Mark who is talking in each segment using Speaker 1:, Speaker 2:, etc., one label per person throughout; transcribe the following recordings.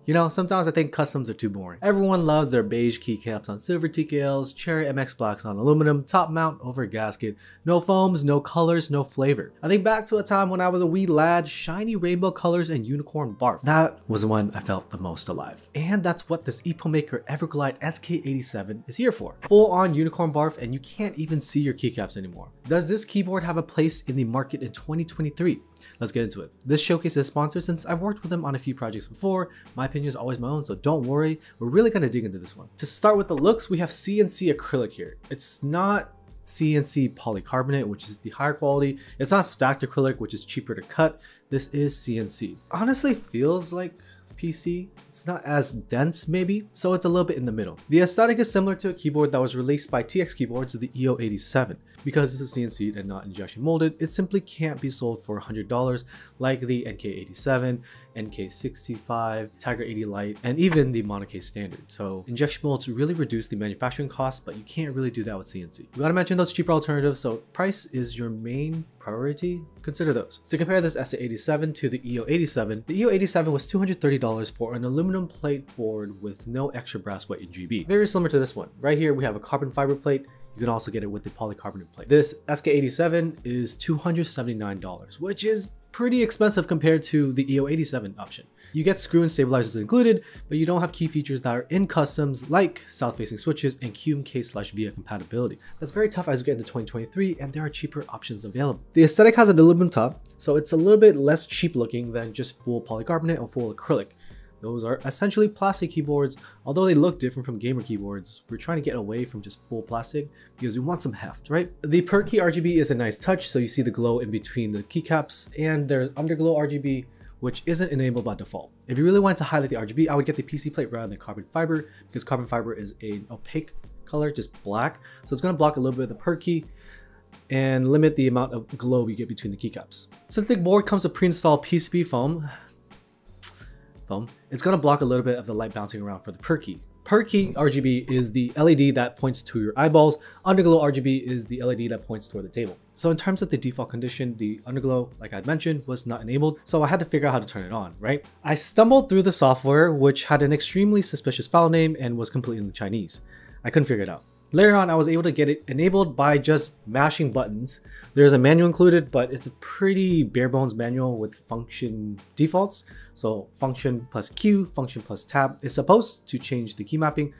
Speaker 1: You know, sometimes I think customs are too boring. Everyone loves their beige keycaps on silver TKLs, cherry MX blacks on aluminum, top mount over gasket, no foams, no colors, no flavor. I think back to a time when I was a wee lad, shiny rainbow colors and unicorn barf. That was when I felt the most alive. And that's what this Epomaker Everglide SK87 is here for. Full on unicorn barf, and you can't even see your keycaps anymore. Does this keyboard have a place in the market in 2023? Let's get into it. This showcase is sponsored since I've worked with them on a few projects before. My opinion is always my own, so don't worry. We're really gonna dig into this one. To start with the looks, we have CNC acrylic here. It's not CNC polycarbonate, which is the higher quality. It's not stacked acrylic, which is cheaper to cut. This is CNC. Honestly, feels like PC. It's not as dense maybe, so it's a little bit in the middle. The aesthetic is similar to a keyboard that was released by TX Keyboards, the EO87. Because this is CNC'd and not injection molded, it simply can't be sold for $100 like the NK87, NK65, Tiger 80 Lite, and even the Monocase Standard. So injection molds really reduce the manufacturing costs, but you can't really do that with CNC. You gotta mention those cheaper alternatives, so price is your main priority. Consider those. To compare this SA87 to the EO87, the EO87 was $230 for an aluminum plate board with no extra brass weight in GB. Very similar to this one. Right here we have a carbon fiber plate. You can also get it with the polycarbonate plate. This SK87 is $279, which is pretty expensive compared to the EO87 option. You get screw and stabilizers included, but you don't have key features that are in customs like south-facing switches and QMK/VIA compatibility. That's very tough as we get into 2023, and there are cheaper options available. The aesthetic has an aluminum top, so it's a little bit less cheap looking than just full polycarbonate or full acrylic. Those are essentially plastic keyboards. Although they look different from gamer keyboards, we're trying to get away from just full plastic because we want some heft, right? The Perky RGB is a nice touch, so you see the glow in between the keycaps, and there's underglow RGB, which isn't enabled by default. If you really wanted to highlight the RGB, I would get the PC plate rather than carbon fiber, because carbon fiber is an opaque color, just black. So it's gonna block a little bit of the Perky and limit the amount of glow you get between the keycaps. Since the board comes with pre-installed PCB foam, it's going to block a little bit of the light bouncing around for the Perky. Perky RGB is the LED that points to your eyeballs. Underglow RGB is the LED that points toward the table. So in terms of the default condition, the underglow, like I mentioned, was not enabled. So I had to figure out how to turn it on, right? I stumbled through the software, which had an extremely suspicious file name and was completely in Chinese. I couldn't figure it out. Later on, I was able to get it enabled by just mashing buttons. There's a manual included, but it's a pretty bare bones manual with function defaults. So function plus Q, function plus tab is supposed to change the key mapping,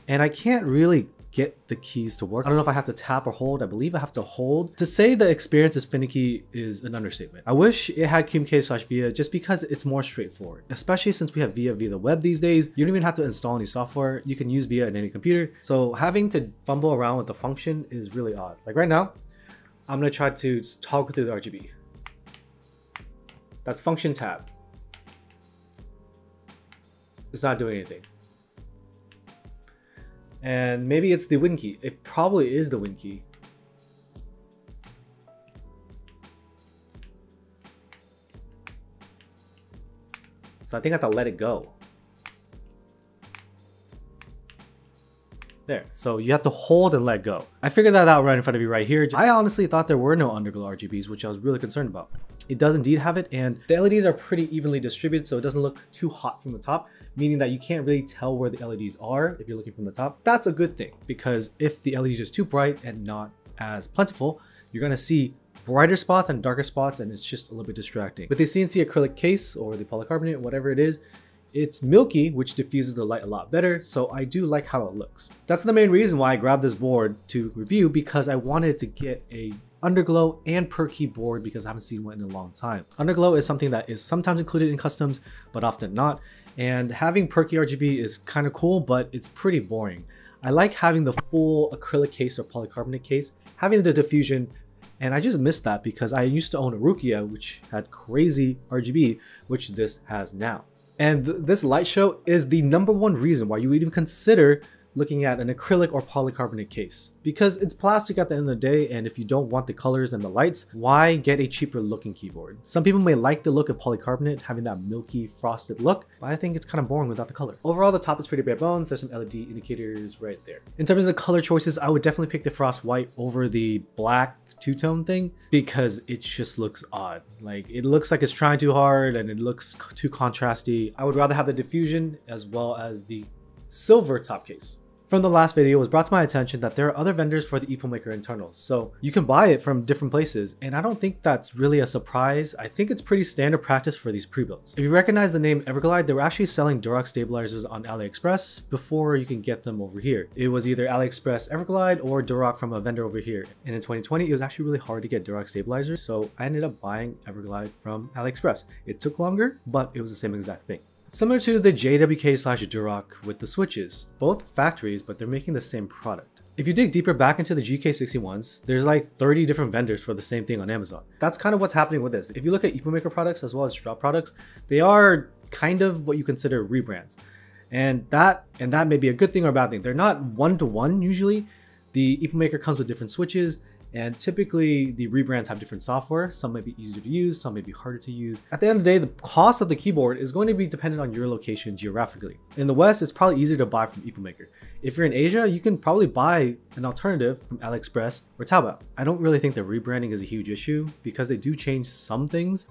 Speaker 1: and I can't really get the keys to work. I don't know if I have to tap or hold. I believe I have to hold. To say the experience is finicky is an understatement. I wish it had QMK/VIA just because it's more straightforward, especially since we have VIA via the web these days. You don't even have to install any software. You can use VIA in any computer. So having to fumble around with the function is really odd. Like right now, I'm gonna try to just toggle through the RGB. That's function tab. It's not doing anything. And maybe it's the Win key. It probably is the Win key. So I think I have to let it go. There, so you have to hold and let go. I figured that out right in front of you right here. I honestly thought there were no underglow RGBs, which I was really concerned about. It does indeed have it, and the LEDs are pretty evenly distributed, so it doesn't look too hot from the top, meaning that you can't really tell where the LEDs are if you're looking from the top. That's a good thing, because if the LED is too bright and not as plentiful, you're gonna see brighter spots and darker spots, and it's just a little bit distracting. With the CNC acrylic case or the polycarbonate, whatever it is, it's milky, which diffuses the light a lot better, so I do like how it looks. That's the main reason why I grabbed this board to review, because I wanted to get a underglow and Perky board because I haven't seen one in a long time. Underglow is something that is sometimes included in customs, but often not. And having Perky RGB is kind of cool, but it's pretty boring. I like having the full acrylic case or polycarbonate case, having the diffusion, and I just missed that because I used to own a Rukia, which had crazy RGB, which this has now. And this light show is the #1 reason why you would even consider looking at an acrylic or polycarbonate case, because it's plastic at the end of the day, and if you don't want the colors and the lights, why get a cheaper looking keyboard? Some people may like the look of polycarbonate, having that milky frosted look, but I think it's kind of boring without the color. Overall, the top is pretty bare bones. There's some LED indicators right there. In terms of the color choices, I would definitely pick the frost white over the black two-tone thing because it just looks odd. Like, it looks like it's trying too hard and it looks too contrasty. I would rather have the diffusion as well as the silver top case. From the last video, it was brought to my attention that there are other vendors for the Epomaker internals, so you can buy it from different places, and I don't think that's really a surprise. I think it's pretty standard practice for these pre-builds. If you recognize the name Everglide, they were actually selling Durock stabilizers on AliExpress before you can get them over here. It was either AliExpress Everglide or Durock from a vendor over here, and in 2020 it was actually really hard to get Durock stabilizers, so I ended up buying Everglide from AliExpress. It took longer, but it was the same exact thing. Similar to the JWK/Durock with the switches, both factories, but they're making the same product. If you dig deeper back into the GK61s, there's like 30 different vendors for the same thing on Amazon. That's kind of what's happening with this. If you look at Epomaker products as well as Drop products, they are kind of what you consider rebrands. And that may be a good thing or a bad thing. They're not one-to-one usually. The Epomaker comes with different switches, and typically the rebrands have different software. Some may be easier to use, some may be harder to use. At the end of the day, the cost of the keyboard is going to be dependent on your location geographically. In the West, it's probably easier to buy from Epomaker. If you're in Asia, you can probably buy an alternative from AliExpress or Taobao. I don't really think the rebranding is a huge issue because they do change some things,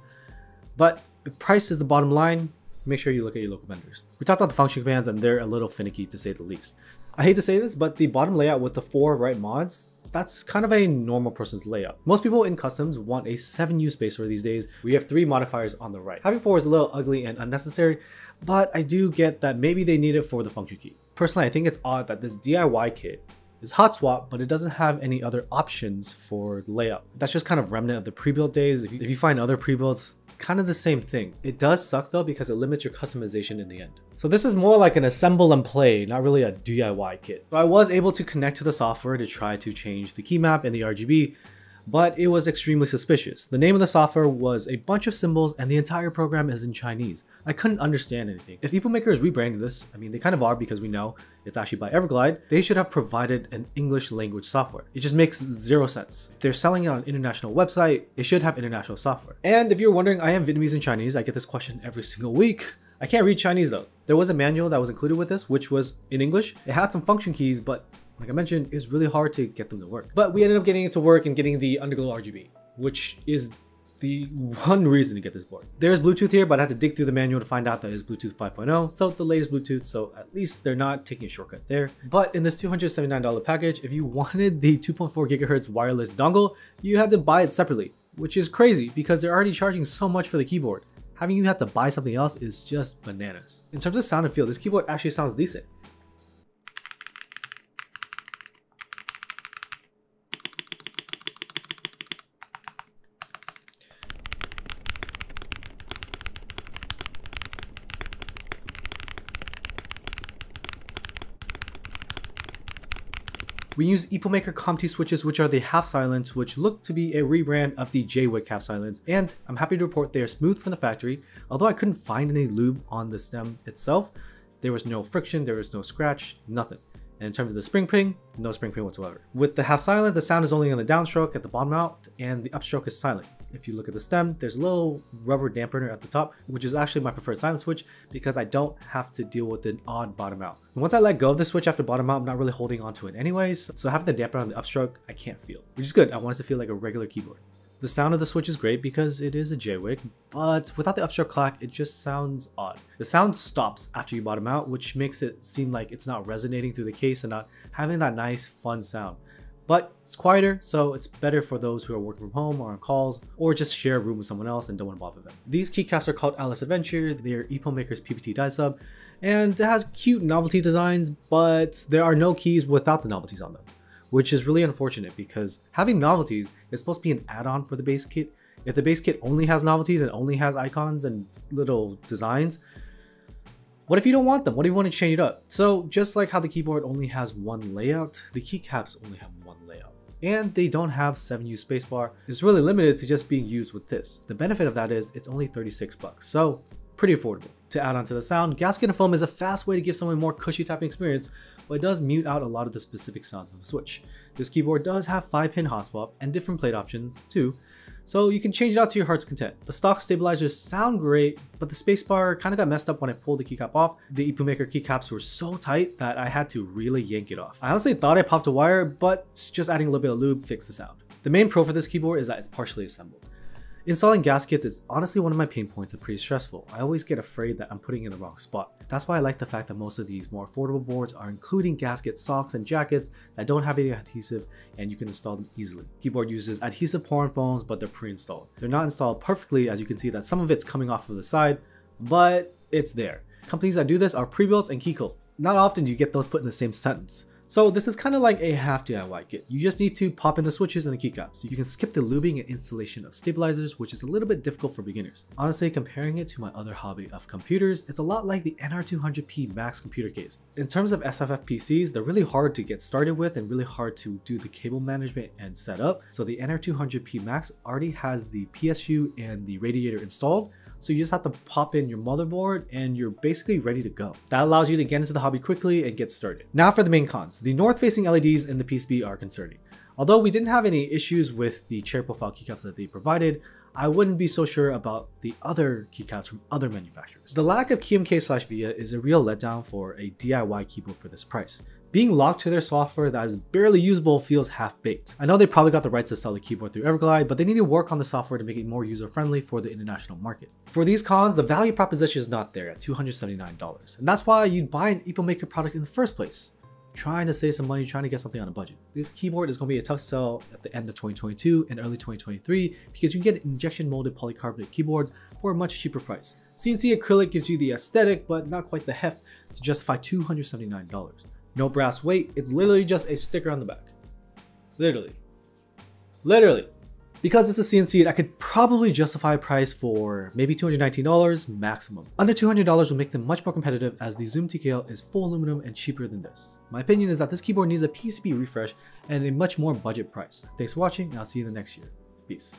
Speaker 1: but if price is the bottom line, make sure you look at your local vendors. We talked about the function commands and they're a little finicky to say the least. I hate to say this, but the bottom layout with the 4 right mods, that's kind of a normal person's layout. Most people in customs want a 7U spacer these days. We have 3 modifiers on the right. Having 4 is a little ugly and unnecessary, but I do get that maybe they need it for the function key. Personally, I think it's odd that this DIY kit is hot swap, but it doesn't have any other options for the layout. That's just kind of remnant of the pre-built days. If you find other pre-builds, kind of the same thing. It does suck though because it limits your customization in the end. So this is more like an assemble and play, not really a DIY kit. So I was able to connect to the software to try to change the key map and the RGB, but it was extremely suspicious. The name of the software was a bunch of symbols and the entire program is in Chinese. I couldn't understand anything. If Epomaker is rebranding this, I mean they kind of are because we know it's actually by Everglide, they should have provided an English language software. It just makes zero sense. If they're selling it on an international website, it should have international software. And if you're wondering, I am Vietnamese and Chinese. I get this question every single week. I can't read Chinese though. There was a manual that was included with this, which was in English. It had some function keys, but like I mentioned, it's really hard to get them to work. But we ended up getting it to work and getting the underglow RGB, which is the one reason to get this board. There's Bluetooth here, but I had to dig through the manual to find out that it's Bluetooth 5.0, so the latest Bluetooth, so at least they're not taking a shortcut there. But in this $279 package, if you wanted the 2.4 gigahertz wireless dongle, you had to buy it separately, which is crazy because they're already charging so much for the keyboard. Having you have to buy something else is just bananas. In terms of sound and feel, this keyboard actually sounds decent. We use Epomaker Comte switches, which are the half silent, which look to be a rebrand of the J-Wick half silence, and I'm happy to report they are smooth from the factory. Although I couldn't find any lube on the stem itself, there was no friction, there was no scratch, nothing. And in terms of the spring ping, no spring ping whatsoever. With the half silent, the sound is only on the downstroke at the bottom out, and the upstroke is silent. If you look at the stem, there's a little rubber dampener at the top, which is actually my preferred silent switch because I don't have to deal with an odd bottom out. And once I let go of the switch after bottom out, I'm not really holding onto it anyways, so having the dampener on the upstroke, I can't feel, which is good. I want it to feel like a regular keyboard. The sound of the switch is great because it is a J-Wick, but without the upstroke clack, it just sounds odd. The sound stops after you bottom out, which makes it seem like it's not resonating through the case and not having that nice, fun sound. But it's quieter, so it's better for those who are working from home or on calls, or just share a room with someone else and don't want to bother them. These keycaps are called Alice Adventure. They're Epomaker's PPT die sub, and it has cute novelty designs, but there are no keys without the novelties on them, which is really unfortunate because having novelties is supposed to be an add-on for the base kit. If the base kit only has novelties and only has icons and little designs, what if you don't want them? What if you want to change it up? So just like how the keyboard only has one layout, the keycaps only have one layout. And they don't have 7U spacebar. It's really limited to just being used with this. The benefit of that is it's only $36, so pretty affordable. To add on to the sound, gasket and foam is a fast way to give someone a more cushy tapping experience, but it does mute out a lot of the specific sounds of the switch. This keyboard does have 5-pin hot swap and different plate options too, so you can change it out to your heart's content. The stock stabilizers sound great, but the spacebar kind of got messed up when I pulled the keycap off. The Epomaker keycaps were so tight that I had to really yank it off. I honestly thought I popped a wire, but just adding a little bit of lube fixed the sound. The main pro for this keyboard is that it's partially assembled. Installing gaskets is honestly one of my pain points and pretty stressful. I always get afraid that I'm putting it in the wrong spot. That's why I like the fact that most of these more affordable boards are including gasket socks and jackets that don't have any adhesive and you can install them easily. Keyboard uses adhesive pour-on foams, but they're pre-installed. They're not installed perfectly, as you can see that some of it's coming off of the side, but it's there. Companies that do this are pre-built and Keycaps. Not often do you get those put in the same sentence. So this is kind of like a half DIY kit. You just need to pop in the switches and the keycaps. You can skip the lubing and installation of stabilizers, which is a little bit difficult for beginners. Honestly, comparing it to my other hobby of computers, it's a lot like the NR200P Max computer case. In terms of SFF PCs, they're really hard to get started with and really hard to do the cable management and set up. So the NR200P Max already has the PSU and the radiator installed. So you just have to pop in your motherboard and you're basically ready to go. That allows you to get into the hobby quickly and get started. Now for the main cons. The north-facing LEDs in the PCB are concerning. Although we didn't have any issues with the chair profile keycaps that they provided, I wouldn't be so sure about the other keycaps from other manufacturers. The lack of KMK/VIA is a real letdown for a DIY keyboard for this price. Being locked to their software that is barely usable feels half-baked. I know they probably got the rights to sell the keyboard through Everglide, but they need to work on the software to make it more user-friendly for the international market. For these cons, the value proposition is not there at $279, and that's why you'd buy an Epomaker product in the first place. Trying to save some money, trying to get something on a budget. This keyboard is going to be a tough sell at the end of 2022 and early 2023 because you can get injection molded polycarbonate keyboards for a much cheaper price. CNC acrylic gives you the aesthetic, but not quite the heft to justify $279. No brass weight, it's literally just a sticker on the back. Literally. Because it's a CNC, I could probably justify a price for maybe $219 maximum. Under $200 will make them much more competitive as the Zoom TKL is full aluminum and cheaper than this. My opinion is that this keyboard needs a PCB refresh and a much more budget price. Thanks for watching and I'll see you in the next year. Peace.